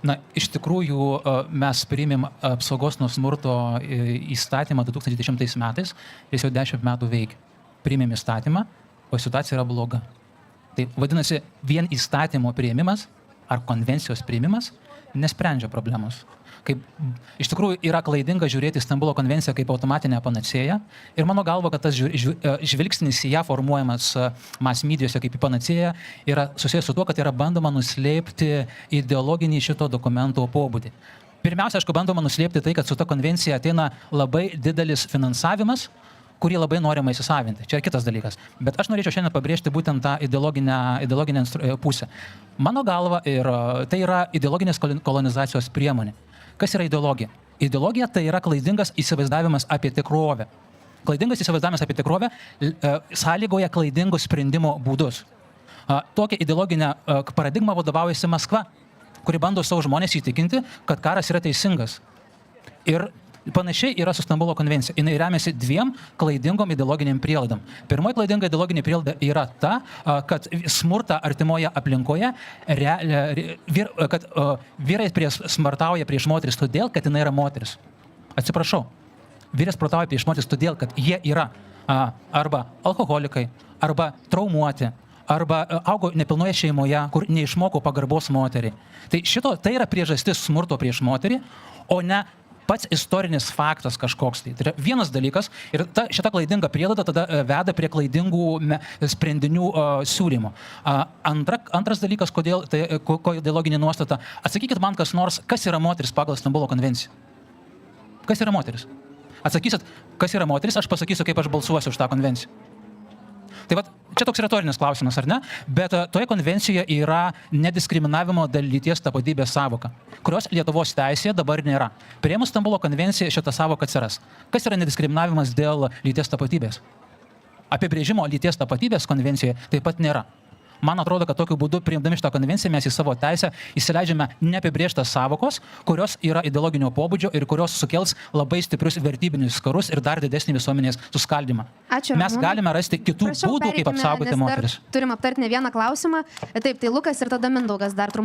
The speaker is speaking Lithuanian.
Na, iš tikrųjų, mes priėmėm apsaugos nuo smurto įstatymą 2010 metais, jis jau 10 metų veikia. Priėmėm įstatymą, o situacija yra bloga. Tai vadinasi, vien įstatymo priėmimas ar konvencijos priėmimas nesprendžia problemos. Kaip, iš tikrųjų yra klaidinga žiūrėti Stambulo konvenciją kaip automatinę panacėją ir mano galva, kad tas žvilgsnis į ją formuojamas mass medijose kaip į panacėją yra susijęs su tuo, kad yra bandoma nuslėpti ideologinį šito dokumento pobūdį. Pirmiausia, aišku, bandoma nuslėpti tai, kad su ta konvencija ateina labai didelis finansavimas, kurį labai norima įsisavinti. Čia kitas dalykas. Bet aš norėčiau šiandien pabrėžti būtent tą ideologinę pusę. Mano galva, tai yra ideologinės kolonizacijos priemonė. Kas yra ideologija? Ideologija tai yra klaidingas įsivaizdavimas apie tikrovę. Klaidingas įsivaizdavimas apie tikrovę sąlygoja klaidingus sprendimo būdus. Tokia ideologinė paradigma vadovaujasi Maskva, kuri bando savo žmonės įtikinti, kad karas yra teisingas. Ir panašiai yra su Stambulo konvencija. Jis remiasi dviem klaidingom ideologiniam prielaidom. Pirmoji klaidinga ideologinė prielaida yra ta, kad smurtą artimoje aplinkoje, kad vyrai smurtauja prieš moteris todėl, kad jinai yra moteris. Atsiprašau. Vyrai smurtauja prieš moteris todėl, kad jie yra arba alkoholikai, arba traumuoti, arba augo nepilnoje šeimoje, kur neišmoko pagarbos moteriai. Tai yra priežastis smurto prieš moterį, o ne pats istorinis faktas kažkoks. Tai yra vienas dalykas ir šita klaidinga prielaida tada veda prie klaidingų sprendinių siūlymo. Antras dalykas, kodėl ideologinė nuostata. Atsakykit man kas nors, kas yra moteris pagal Stambulo konvenciją. Kas yra moteris? Atsakysit, kas yra moteris, aš pasakysiu, kaip aš balsuosiu už tą konvenciją. Tai vat, čia toks retorinis klausimas, ar ne? Bet toje konvencijoje yra nediskriminavimo dėl lyties tapatybės sąvoka, kurios Lietuvos teisėje dabar nėra. Priėmus Stambulo konvenciją šitą sąvoką atsiras. Kas yra nediskriminavimas dėl lyties tapatybės? Apibrėžimo lyties tapatybės konvencijoje taip pat nėra. Man atrodo, kad tokiu būdu, priimdami šitą konvenciją, mes į savo teisę įsileidžiame neapibrėžtas sąvokos, kurios yra ideologinio pobūdžio ir kurios sukels labai stiprius vertybinius karus ir dar didesnį visuomenės suskaldymą. Ačiū. Mes galime rasti kitų būdų, kaip apsaugoti moteris. Turim aptarti ne vieną klausimą. Taip, tai Lukas ir tada Mindaugas dar trumpai.